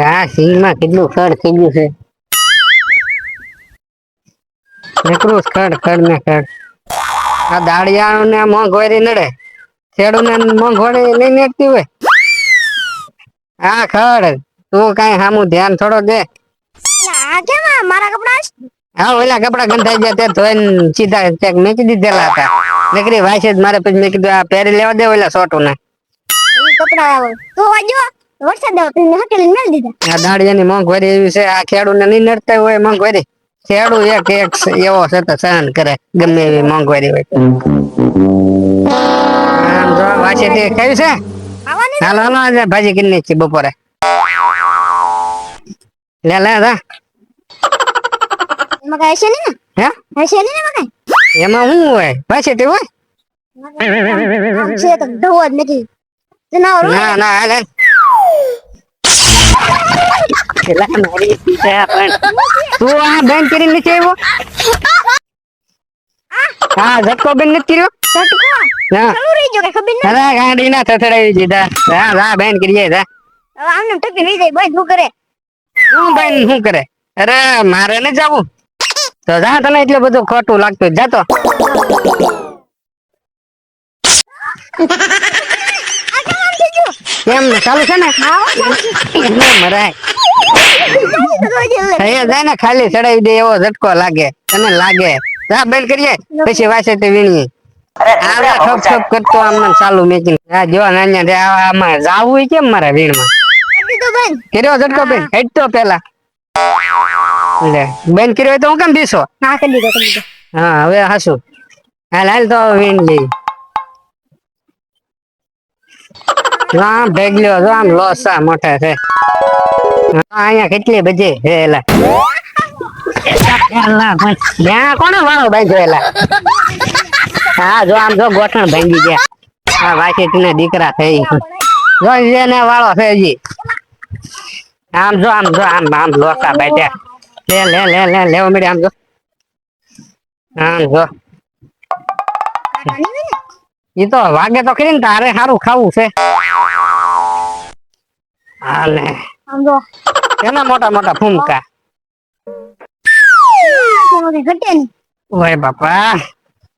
આ સિંગમાં કેટલું ખડ થઈ ગયું છે. નીકળું ખડ ખડ ને ખડ. આ દાળિયા ને મોંઘવારી નડે, ખેડૂત ને મોંઘવારી નહીં નડતી હોય. હા ખડ તું કઈ સામું ધ્યાન થોડો દે. મારા કપડા હા ઓલા કપડા ગંધાઈ ગયા તે ધોઈને સીધા મેકી દીધેલા હતા. નકરી વાંચે જ મારે પછી મેં કીધું આ પહેરી લેવા દે ઓલા સોટું ને. કપડા તો વાજો વરસાદ આવ્યો તો હકેલી મેલ દીધા. આ દાળિયાની મોંઘવારી એવી છે, આ ખેડૂત ને નહીં નડતા હોય મોંઘવારી. ખેડૂત એક એક એવો છે તો સહન કરે ગમે એવી મોંઘવારી હોય. આમ જો વાંચે તે કયું છે. હાલો હાલો આજે ભાજી કિન્ની છે બપોરે. લે લે જા. મગા હશે ને હે હશે ને મગા એમાં શું હોય વાંચે તે હોય. છે તો ધોવ જ નથી જનાવર ના ના હાલે. પેલા મારી છે પણ તું આ બેન કરી નથી આવ્યો. હા ઝટકો બેન નથી કર્યો. સટકો ના ચાલુ રહી જો કે ખબર ન અરે ગાડી ના થથડાવી દીધા. હા હા બેન કરીએ જા. હવે આમને ટકી રહી જાય ભાઈ શું કરે. હું બેન શું કરે. અરે મારે ન જવું તો જા, તને એટલે બધું ખોટું લાગતું જાતો. કેમ ચાલુ છે ને મરાય થઈ જાય ને ખાલી ચડાવી દે એવો ઝટકો લાગે તને લાગે. જા બેન કરીએ પછી વાસે તે વીણીએ. આવા ઠપ ઠપ કરતો આમને ચાલુ મેચિંગ. આ જો નાન્યા આમાં જાવું કેમ મારા વીણમાં કર્યો ઝટકો બેન હેડ તો પેલા લે બેન કર્યો હોય તો હું કેમ બીસો. હા કરી દીધો. હા હવે હાસુ હાલ હાલ તો વીણ લઈ. આમ ભેગલ્યો જો આમ લોસા મોટા છે. અહીંયા કેટલી બધી છે એલા. ત્યાં કોને વાળો બાંધ્યો એલા. હા જો આમ જો ગોઠણ ભાંગી ગયા. હા વાસી દીકરા થઈ જો એને વાળો છે હજી. આમ જો આમ લોસા બાંધ્યા. લે લે લે લે લેવા મળે આમ જો. આમ જો ઈ તો વાગે તો ખરી ને તારે સારું ખાવું છે. હાલે સમજો એના મોટા મોટા ફૂમકા. ઘટે નહીં. ઓય બાપા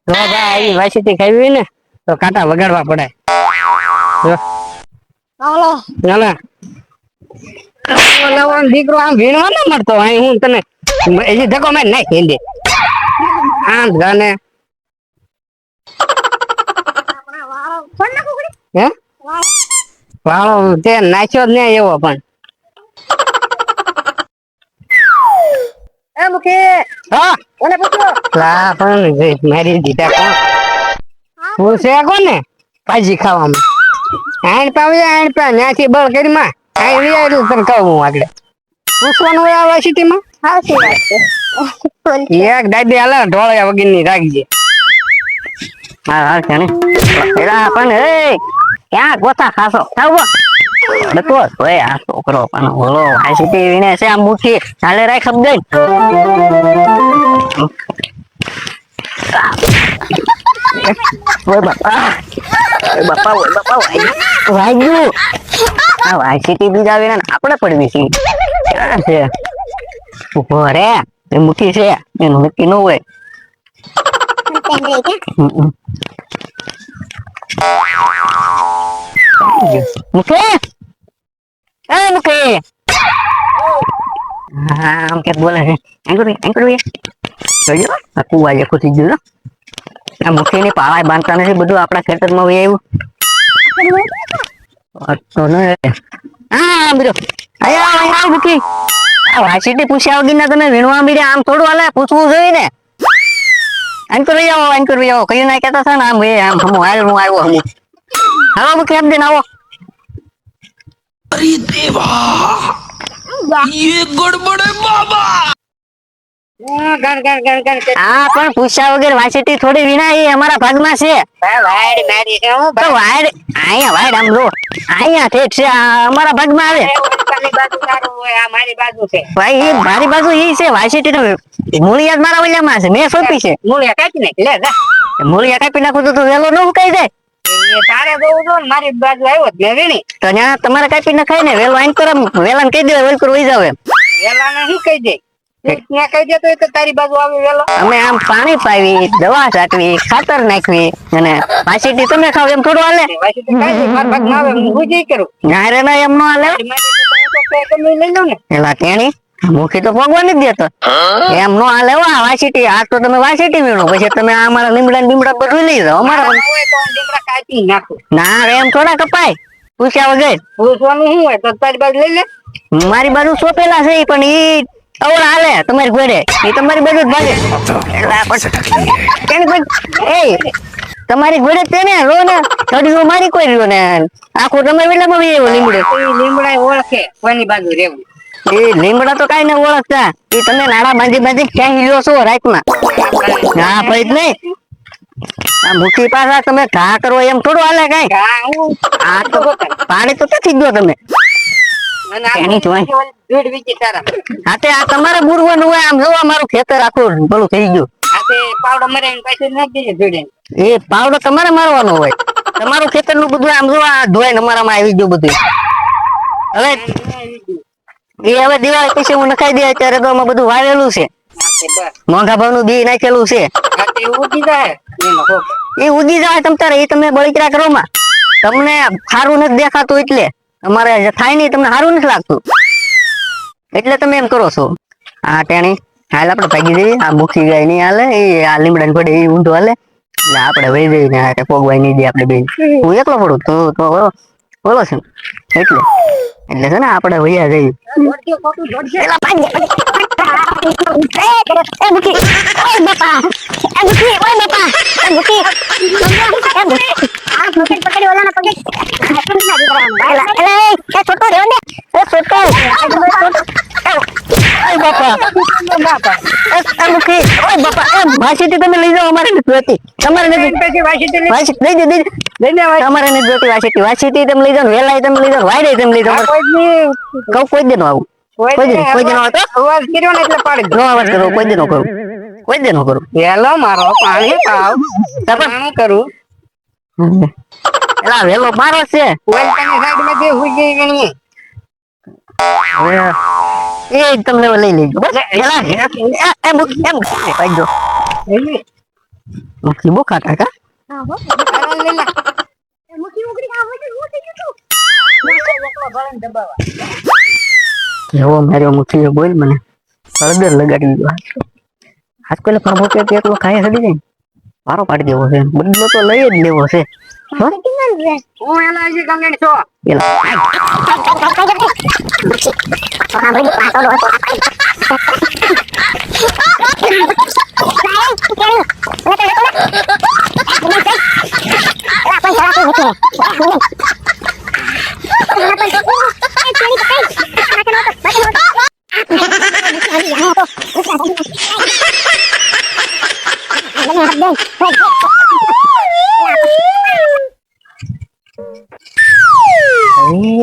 જો ભાઈ વાસીથી ખાવી હોય ને તો કાંટા વગાડવા પડે. હાલો ચાલે દીકરો આમ વીણવા ન મળતો અહીં હું તને હજી ધક્કો મારી નાખ હિન્દી આમ ગાને ફોન નાખો ઘડી. હે વાળો તે નાખ્યો જ નહીં એવો પણ. એ મુકે હા ઓને પૂછો લા પણ મારી દીધા કોણ હું છે કોને ભાજી ખાવામાં આણ પાવી આણ પા ન્યાથી બળ કરી માં આણ લઈ આવ્યું તને કહું હું આગળ પૂછવાનું હોય આ સિટીમાં. હા સી વાત છે. એક દાદી હાલે ઢોળ્યા વગરની રાખજે. હા હા છે ને પેલા પણ એ ક્યાં ગોથા ખાશો ખાવો તો હોય આ છોકરો પણ બોલો આ સિટી વિને છે આ મુઠ્ઠી ચાલે રાખ સમજે. ઓય બાપા ઓય બાપા ઓય બાપા વાગ્યું. આ વાય સિટી બીજા વિને આપણે પડવી છે. ક્યાં છે ઉભો રે એ મુઠ્ઠી છે એનું નક્કી ન હોય. મુકે એ મુકે આમ કે બોલે છે એંકડી જોજો આ કુવા જે ખુશી ગયું આ મુકે ની પાળા બાંધતા નથી બધું આપણા ખેતરમાં હોય આવ્યું તો ને હા બીજો આયા આયા મુકી આ વાસીટી પૂછ્યા વગર ના તમે વીણવા મીડ્યા આમ થોડું હાલે પૂછવું જોઈએ ને. એન્કર આવો કયું ના કહેતા હતા ને આમ એ આમ હું આવ્યો હું હાલો મુકે એમ દિન આવો. अरे देवा ये गड़बड़ है बाबा. હા પણ પૂછ્યા વગર વાંચીટી થોડી વિના એ અમારા ભાગમાં છે. વાડ મારી છે હું તો વાડ અહીંયા વાડ આમ જો અહીંયા ઠેઠ છે અમારા ભાગમાં આવે. બાજુ તારું હોય આ મારી બાજુ છે ભાઈ એ મારી બાજુ ઈ છે વાંચીટી તો મૂળિયા મારા ઓલામાં છે મેં સોંપી છે. મૂળિયા કાપી નાખ લે જા મૂળિયા કાપી નાખું તો વેલો ન ઉકાઈ જાય. તારે જોવું જો ને મારી બાજુ આવ્યો જ ને વીણી તો ત્યાં તમારે કાપી ન ખાય ને વેલો આઈન કરો વેલાને કહી દેવાય વેલ વહી જાવ એમ વેલા ને શું કહી દે ત્યાં કહી દેતો હોય તો તારી બાજુ આવે વેલો અમે આમ પાણી પાવી દવા છાંટવી ખાતર નાખવી અને પાછીથી તમે ખાવ એમ થોડું હાલે વાસી તો કાંઈ નહીં, મારા ભાગ ના આવે હું જે કરું ના રે ના એમ નો હાલે તમે લઈ લો ને એલા તેણી મુખી તો ભગવાન જ દેતો એમ નો હાલે વાસીટી આ તો તમે વાસીટી વીણો પછી તમે આ અમારા લીમડા ને બીમડા બધું લઈ જાઓ અમારા હોય તો હું લીમડા કાપી નાખું ના રે એમ થોડા કપાય પૂછ્યા વગર પૂછવાનું શું હોય તો તારી બાજુ લઈ લે મારી બાજુ સોપેલા છે પણ ઈ અવળા હાલે તમારી ઘોડે ઈ તમારી બાજુ જ ભાગે એલા પણ તેની બાજુ એ તમારી ઘોડે તેને રો ને ઘડીઓ મારી કોઈ રહ્યો ને આખું તમારી વેલામાં બી એવો લીમડો એ લીમડા ઓળખે કોની બાજુ રહેવું એ લીમડા તો કઈ ન ઓળખતા એ તમે નાડા બાંધી બાંધી ક્યાં લ્યો છો રાતમાં હા ભાઈ જ નહીં આ મુઠ્ઠી પાછા તમે ઘા કરો એમ થોડું હાલે કઈ હા હું આ તો પાણી તો નથી ગયો તમે અને આ એની જ હોય. દૂધ વીચી તારા હા તે આ તમારે બુરવાનું હોય આમ જોવા મારું ખેતર આખું ભલું થઈ ગયું આ તે પાવડો મરે પાછું નાખી દેજે જોડે એ પાવડો તમારે મારવાનો હોય તમારું ખેતર નું બધું આમ જોવા ધોઈને અમારામાં આવી ગયું બધું હવે એ હવે દિવાળી પછી હું નખાઈ દે અત્યારે તો આમાં બધું વાવેલું છે મોંઘા ભાવનું બી નાખેલું છે ઉગી જાય એનો હોક. એ ઉગી જાય તમ તારે એ તમે બળતરા કરો માં તમને સારું નથી દેખાતું એટલે અમારે જે થાય નહીં તમને સારું નથી લાગતું એટલે તમે એમ કરો છો આ ટેણી હાલ આપણે ભાગી દઈએ આ મુખી ગાય નહીં હાલે એ આ લીમડા પડે એ ઊંધો હાલે એટલે આપણે વહી જઈએ ને પોગવાય નહીં દે આપણે બે હું એકલો પડું તો બોલો છે એટલે એટલે છે ને આપણે વૈયા જઈએ પેલા પાંજે એ મુકી ઓય બાપા એ મુકી ઓય બાપા એ મુકી એ મુકી આ મુકી પકડી ઓલાના પગે એ છોટો રેવ ને એ છોટો ઓય બાપા એ મુખી ઓય બાપા એ વાસીથી તમે લઈ જાઓ અમારે નથી જોતી તમારે નથી પછી વાસી વાસી દઈ દે તમારે નથી જોતી વાસીથી તમે લઈ જાઓ વેલાય તમે લઈ જાઓ વાડે તમે લઈ જાઓ કહું કોઈ દે નો આવું કોઈ દે નો આવતો અવાજ કર્યો ને એટલે પાડી નો અવાજ કરો કોઈ દે નો કરું કોઈ દે નો કરું વેલો મારો પાણી પાવ પાણી કરું એલા વેલો મારો છે વેલકમની સાઈડમાં જે હુઈ ગઈ ગણી એ તમને લઈ લેજો બસ એલા એમ પાડજો મુખી બો ખાતા કા હા હો મુકી ઉગડી આ વડે હું થઈ ગયું એવો મારો મુઠ્ઠીઓ બોલ મને હળદર લગાડી દીધો આજ કોઈ પ્રભુ કે એટલો ખાય હડી જાય મારો પાડી દેવો છે બદલો તો લઈ જ લેવો છે હો? હું એલા હજી ગંગેણ છો પેલા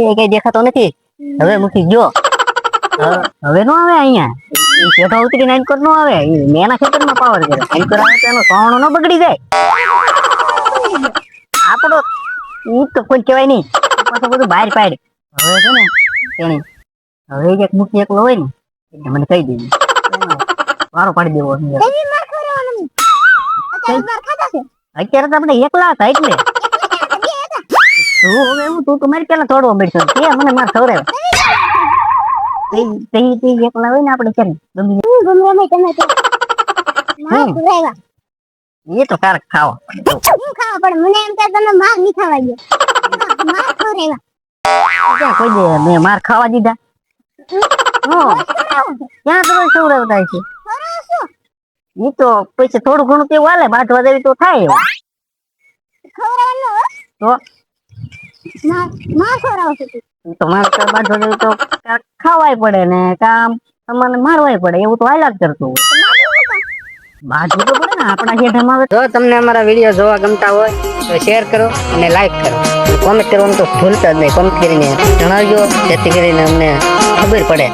એ કઈ દેખાતો નથી હવે મૂકી જો હવે નો આવે અહીંયા એ શેઠો ઉતરી નાઈન કર નો આવે એ મેના ખેતરમાં પાવર કરે નાઈન કર આવે તો એનો સોણો નો બગડી જાય આપણો ઈ તો કોઈ કહેવાય નહીં પાછું બધું બહાર પાડ હવે છે ને તેણી હવે એક મૂકી એકલો હોય ને એટલે મને કહી દેજો વારો પાડી દેવો છે. એવી માર ખવડાવવાનું અત્યારે માર ખાતા છે અત્યારે તો આપણે એકલા હતા એટલે તું હવે એવું તું તો મારી પેલા થોડો બેઠો તે મને માર ખવડાવે તે એકલા હોય ને આપણે ક્યારે ગમે હું ગમે એમ તમે તો માર ખવડાવ્યા એ તો કારક ખાવા હું ખાવા પડે મને એમ કે તમે માર નહીં ખાવા ગયો માર ખવડાવ્યા ક્યાં કોઈ દે મેં માર ખાવા દીધા ક્યાં તમે ખવડાવતા છે એ તો પછી થોડું ઘણું તેવું હાલે બાટવા દેવી તો થાય એવું. ખવડાવવાનું તો માર ખવડાવશું તું ઈ તો માર બાટવા દેવી તો કાંઈક ખાવાય પડે ને કામ તમને મારવાય પડે એવું તો હાલ્યા જ કરતું હોય બાજુ તો પડે ને આપણા શેઠામાં આવે જો તમને અમારા વિડીયો જોવા ગમતા હોય તો શેર કરો અને લાઈક કરો કોમેન્ટ કરવાનું તો ભૂલતા જ નહીં કોમેન્ટ કરીને જણાવજો જેથી કરીને અમને ખબર પડે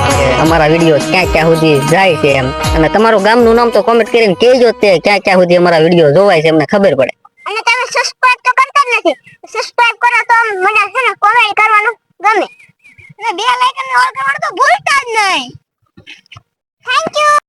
કે અમારા વિડીયો ક્યાં ક્યાં સુધી જાય છે એમ અને તમારું ગામનું નામ તો કોમેન્ટ કરીને કહેજો તે ક્યાં ક્યાં સુધી અમારા વિડીયો જોવાય છે અમને ખબર પડે અને તમે સબસ્ક્રાઇબ તો કરતા જ નથી નથી. સબસ્ક્રાઇબ કરો તો મને છે